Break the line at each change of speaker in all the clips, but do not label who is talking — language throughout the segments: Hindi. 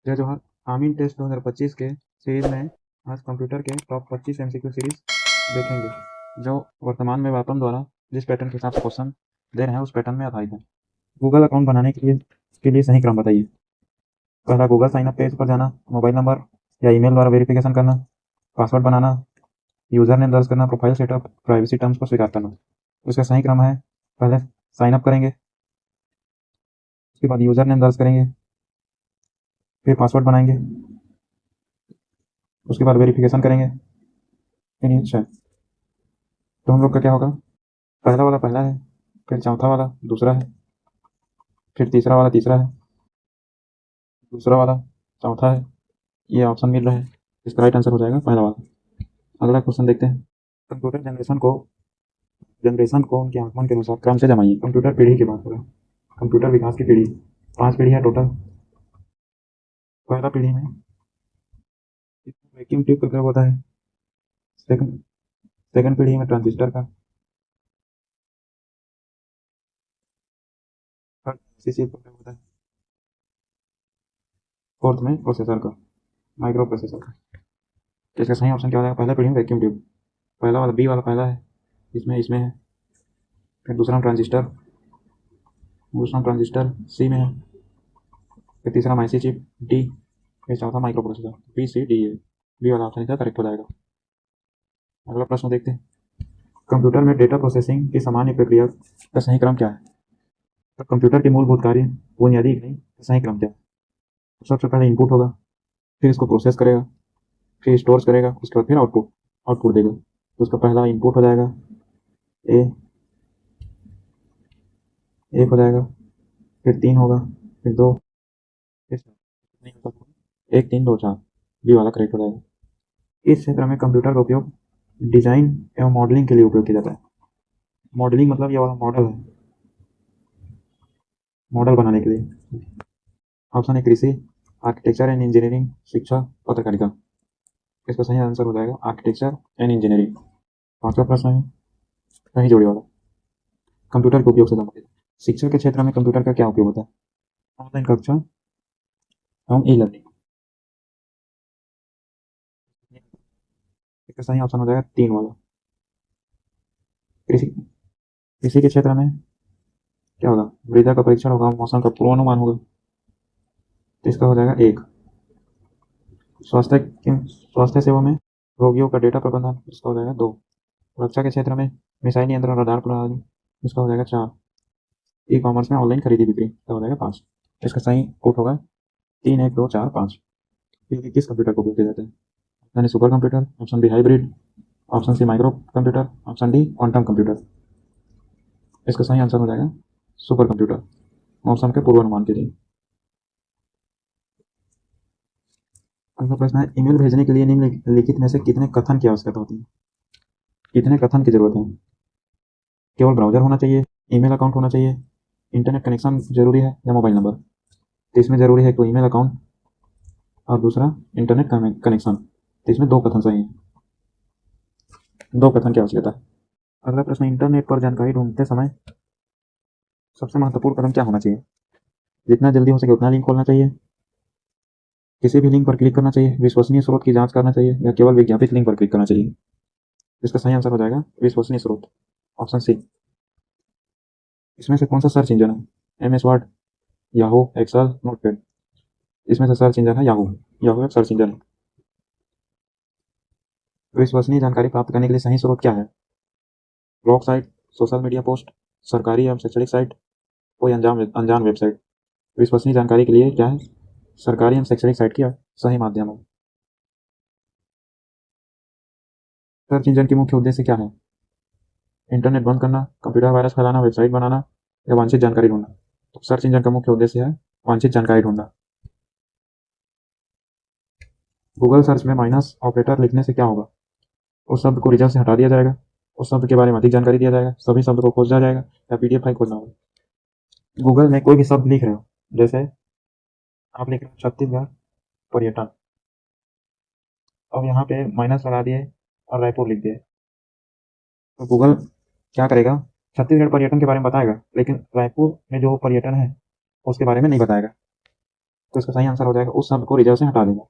जय जोहर। आमीन टेस्ट 2025 के सीरीज में आज कंप्यूटर के टॉप 25 एमसीक्यू सीरीज देखेंगे, जो वर्तमान में वापम द्वारा जिस पैटर्न के हिसाब से क्वेश्चन दे रहे हैं उस पैटर्न में आधारित है। गूगल अकाउंट बनाने के लिए सही क्रम बताइए। पहला, गूगल साइन अप पेज पर जाना, मोबाइल नंबर या ईमेल द्वारा वेरिफिकेशन करना, पासवर्ड बनाना, यूजर नेम दर्ज करना, प्रोफाइल सेटअप, प्राइवेसी टर्म्स को स्वीकार करना। इसका सही क्रम है, पहले साइन अप करेंगे, उसके बाद यूजर नेम दर्ज करेंगे, फिर पासवर्ड बनाएंगे, उसके बाद वेरिफिकेशन करेंगे। अच्छा, तो हम लोग का क्या होगा, पहला वाला पहला है, फिर चौथा वाला दूसरा है, फिर तीसरा वाला तीसरा है, दूसरा वाला चौथा है। ये ऑप्शन मिल रहा है, इसका राइट आंसर हो जाएगा पहला वाला। अगला क्वेश्चन देखते हैं। कंप्यूटर जनरेशन को उनके आगमन के अनुसार क्रम से जमाइए। कंप्यूटर पीढ़ी की बात हो रहा है। कंप्यूटर विकास की पीढ़ी 5 पीढ़ी है टोटल। पहला पीढ़ी में वैक्यूम ट्यूब का प्रयोग होता है। सेकंड सेकंड पीढ़ी में ट्रांजिस्टर का। थर्ड सीसीएफ का प्रयोग होता है। फोर्थ में प्रोसेसर का, माइक्रो प्रोसेसर का। तो इसका सही ऑप्शन क्या हो जाएगा, पहला पीढ़ी में वैक्यूम ट्यूब। पहला वाला बी वाला पहला है, इसमें इसमें है। फिर दूसरा ट्रांजिस्टर सी में है। फिर तीसरा माइसी चिप डी। फिर चौथा microprocessor B C D A. B वाला ऑप्शन इसका करेक्ट हो जाएगा। अगला प्रश्न देखते हैं। कंप्यूटर में डेटा प्रोसेसिंग की सामान्य प्रक्रिया का सही क्रम क्या है। तो कंप्यूटर के मूलभूत कार्य बुनियादी इकाई का सही क्रम क्या है। तो सबसे पहले इनपुट होगा, फिर इसको प्रोसेस करेगा, फिर स्टोर करेगा, उसके बाद फिर आउटपुट आउटपुट देगा। तो उसका पहला इनपुट हो जाएगा ए, एक हो जाएगा, फिर 3 होगा, फिर 2, फिर नहीं होगा, 1 3 2 4। बी वाला करेक्ट हो जाएगा। इस क्षेत्र में कंप्यूटर का उपयोग डिजाइन एवं मॉडलिंग के लिए उपयोग किया जाता है। मॉडलिंग मतलब ये वाला मॉडल है, मॉडल बनाने के लिए। ऑप्शन है कृषि, आर्किटेक्चर एंड इंजीनियरिंग, शिक्षा, पत्रकारिता। इसका सही आंसर हो जाएगा आर्किटेक्चर एंड इंजीनियरिंग। पांचवा प्रश्न है सही जोड़ी वाला, कंप्यूटर के उपयोग से संबंधित। शिक्षा के क्षेत्र में कंप्यूटर का क्या उपयोग होता है। ऑनलाइन कक्षा एवं ई लर्निंग। इसका सही ऑप्शन हो जाएगा 3 वाला, कृषि। कृषि के क्षेत्र में क्या होगा, मृदा का परीक्षण होगा, मौसम का पूर्वानुमान होगा। तो इसका हो जाएगा 1। स्वास्थ्य सेवा में रोगियों का डेटा प्रबंधन, इसका हो जाएगा 2। रक्षा के क्षेत्र में मिसाइल नियंत्रण रडार प्रणाली, इसका हो जाएगा 4। ई कॉमर्स में ऑनलाइन खरीदी बिक्री, इसका हो जाएगा 5। इसका सही कोड होगा 3 1 2 4 5। फिर किस कंप्यूटर को उपयोग किया जाता है। यानी super computer, option B hybrid, option C micro computer, option D quantum computer. इसका सही आंसर हो जाएगा सुपर कंप्यूटर, मौसम के पूर्वानुमान के लिए। अगला प्रश्न है, ईमेल भेजने के लिए निम्नलिखित में से कितने कथन की आवश्यकता होती है। कितने कथन की जरूरत है। केवल ब्राउजर होना चाहिए, ईमेल अकाउंट होना चाहिए, इंटरनेट कनेक्शन जरूरी है, या मोबाइल नंबर। तो इसमें जरूरी है कोई ईमेल अकाउंट और दूसरा इंटरनेट कनेक्शन। तो इसमें 2 कथन सही है, 2 कथन की आवश्यकता है। अगला प्रश्न, इंटरनेट पर जानकारी ढूंढते समय सबसे महत्वपूर्ण कदम क्या होना चाहिए। जितना जल्दी हो सके उतना लिंक खोलना चाहिए, किसी भी लिंक पर क्लिक करना चाहिए, विश्वसनीय स्रोत की जांच करना चाहिए, या केवल विज्ञापित लिंक पर क्लिक करना चाहिए। इसका सही आंसर हो जाएगा विश्वसनीय स्रोत, ऑप्शन सी। इसमें से कौन सा सर्च इंजन है, MS word, Yahoo, Excel, Notepad. इसमें से सर्च इंजन है याहू। याहू एक सर्च इंजन है। विश्वसनीय जानकारी प्राप्त करने के लिए सही स्रोत क्या है। Blog site, social media post, सरकारी एवं शैक्षणिक साइट, कोई अनजान वेबसाइट। विश्वसनीय जानकारी के लिए क्या है, सरकारी एवं शैक्षणिक साइट की सही माध्यम है। सर्च इंजन की मुख्य उद्देश्य क्या है। इंटरनेट बंद करना, कंप्यूटर वायरस फैलाना, वेबसाइट बनाना, या वांछित जानकारी ढूंढना। तो सर्च इंजन का मुख्य उद्देश्य है वांछित जानकारी ढूंढना। गूगल सर्च में माइनस ऑपरेटर लिखने से क्या होगा। उस शब्द को रिजल्ट से हटा दिया जाएगा, उस शब्द के बारे में अधिक जानकारी दिया जाएगा, सभी शब्द को खोजा जाएगा, या PDF फाइल खोजना होगा। गूगल में कोई भी शब्द लिख रहे हो, जैसे आप लिख रहे हो छत्तीसगढ़ पर्यटन, अब यहाँ पे माइनस लगा दिए और रायपुर लिख दिए, तो गूगल क्या करेगा, छत्तीसगढ़ पर्यटन के बारे में बताएगा, लेकिन रायपुर में जो पर्यटन है उसके बारे में नहीं बताएगा। तो इसका सही आंसर हो जाएगा उस शब्द को रिजर्व से हटा देगा।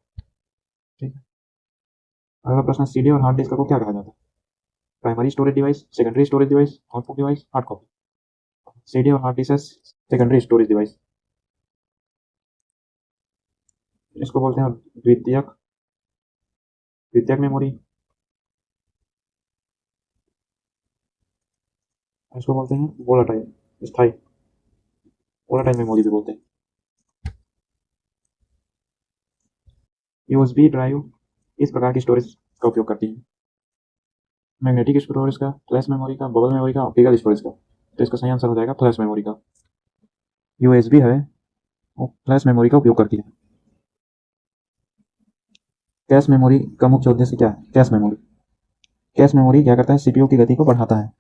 ठीक है। अगला प्रश्न, सीडी और हार्ड डिस्क को क्या कहा जाता है? Primary storage device, secondary storage device, output device, hard copy. CD और hard disk secondary storage device, इसको बोलते हैं द्वितीयक द्वितीयक मेमोरी, इसको बोलते हैं वोलाटाइल स्थायी वोलाटाइल मेमोरी भी बोलते हैं। यूएसबी ड्राइव इस प्रकार की स्टोरेज का उपयोग करती है? मैग्नेटिक स्टोरेज का, फ्लैश मेमोरी का, बबल मेमोरी का, ऑप्टिकल स्टोरेज का। तो इसका सही आंसर हो जाएगा फ्लैश मेमोरी का। यूएसबी है वो फ्लैश मेमोरी का उपयोग करती है। कैश मेमोरी का मुख्य उद्देश्य क्या है? कैश मेमोरी क्या करता है? सीपीयू की गति को बढ़ाता है।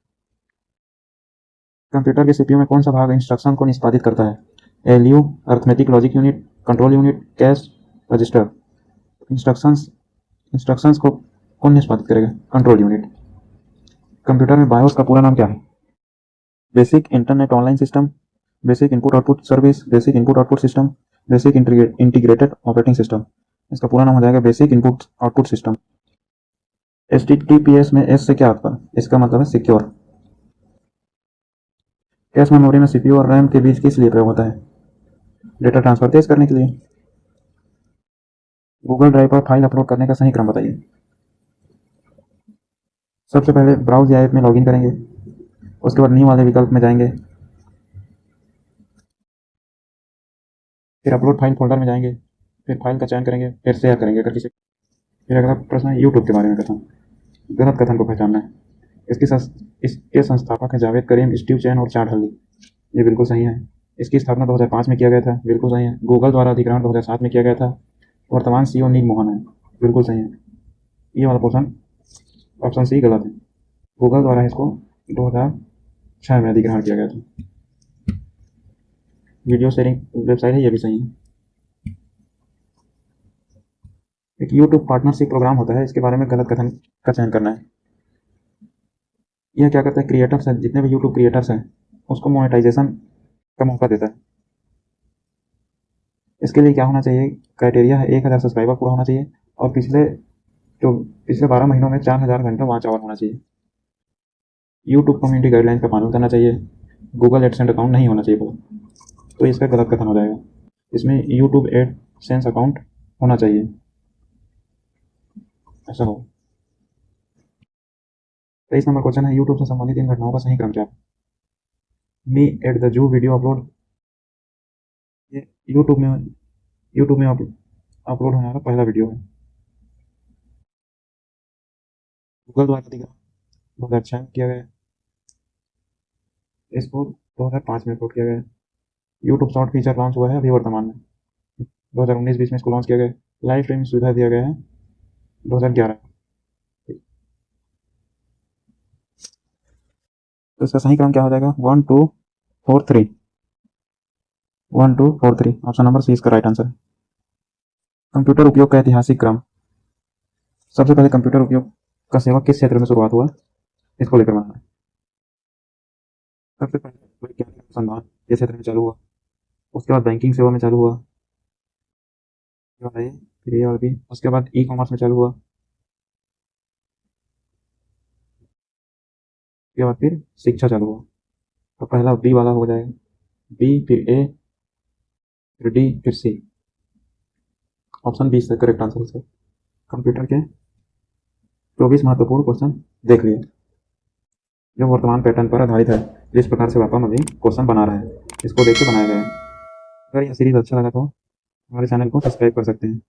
कंप्यूटर के सीपीयू में कौन सा भाग इंस्ट्रक्शन को निष्पादित करता है? ALU, arithmetic logic unit, control unit, cache register. Instructions को कौन निष्पादित करेगा? Control unit. कंप्यूटर में बायोस का पूरा नाम क्या है? Basic internet online system, basic input output service, basic input output system, basic integrated operating system. इसका पूरा नाम हो जाएगा basic input output system. HTTPS में एस से क्या आता है? इसका मतलब है सिक्योर। कैश मेमोरी में सीपीयू और रैम के बीच किस लिए प्रयोग होता है? डेटा ट्रांसफर तेज करने के लिए। गूगल ड्राइव पर फाइल अपलोड करने का सही क्रम बताइए। सबसे पहले ब्राउज या ऐप में लॉगिन करेंगे, उसके बाद न्यू वाले विकल्प में जाएंगे, फिर अपलोड फाइल फोल्डर में जाएंगे, फिर फाइल का चयन करेंगे, फिर शेयर करेंगे अगर किसी। फिर अगला प्रश्न है यूट्यूब के बारे में कथन। गलत कथन को पहचानना है। इसके संस्थापक हैं जावेद करीम, स्टीव चैन और चाड हल्ली। ये बिल्कुल सही है। इसकी स्थापना 2005 में किया गया था। बिल्कुल सही है। गूगल द्वारा अधिग्रहण 2007 में किया गया था। वर्तमान सीईओ नील मोहन है। बिल्कुल सही है। ये वाला पोर्शन ऑप्शन सी गलत है। गूगल द्वारा इसको 2006 में अधिग्रहण किया गया था। वीडियो शेयरिंग वेबसाइट है, ये भी सही है। एक यूट्यूब पार्टनरशिप प्रोग्राम होता है, इसके बारे में गलत कथन का चयन करना है। यह क्या करता है? क्रिएटर्स हैं, जितने भी यूट्यूब क्रिएटर्स हैं उसको मोनेटाइजेशन का मौका देता है। इसके लिए क्या होना चाहिए? क्राइटेरिया है 1000 सब्सक्राइबर पूरा होना चाहिए और पिछले 12 महीनों में 4000 घंटा वॉच आवर होना चाहिए। यूट्यूब कम्युनिटी गाइडलाइन का पालन करना चाहिए। गूगल एडसेंस अकाउंट नहीं होना चाहिए पूरा। तो इसका गलत कथन हो जाएगा। इसमें यूट्यूब एडसेंस अकाउंट होना चाहिए, ऐसा हो। 23 नंबर क्वेश्चन है, यूट्यूब से संबंधित इन घटनाओं का सही क्रम क्या है? Me at the zoo video upload, ये यूट्यूब में अपलोड होने वाला पहला वीडियो है। गूगल द्वारा अधिग्रहण 2006 में किया गया है। इसको 2005 में अपलोड किया गया है। यूट्यूब शॉर्ट फीचर लॉन्च हुआ है अभी वर्तमान में, 2019-20 में इसको लॉन्च किया गया है। लाइव स्ट्रीमिंग सुविधा दिया गया है 2011। तो इसका सही क्रम क्या हो जाएगा? 1 2 4 3। 1 2 4 3 ऑप्शन नंबर सी इसका राइट आंसर है। कंप्यूटर उपयोग का ऐतिहासिक क्रम। सबसे पहले कंप्यूटर उपयोग का सेवा किस क्षेत्र में शुरुआत हुआ, इसको लेकर बनाना है। सबसे पहले वैज्ञानिक अनुसंधान ये क्षेत्र में चालू हुआ, उसके बाद बैंकिंग सेवा में चालू हुआ, फिर ए और बी, उसके बाद ई कॉमर्स में चालू हुआ, उसके बाद फिर शिक्षा चालू हुआ। तो पहला बी वाला हो जाएगा, बी फिर ए फिर डी फिर सी। ऑप्शन बी इसका करेक्ट आंसर है। कंप्यूटर के 24 महत्वपूर्ण क्वेश्चन देख लिए, जो वर्तमान पैटर्न पर आधारित है। जिस प्रकार से वापम अभी क्वेश्चन बना रहा है, इसको देख के बनाया गया है। अगर यह सीरीज अच्छा लगा तो हमारे चैनल को सब्सक्राइब कर सकते हैं।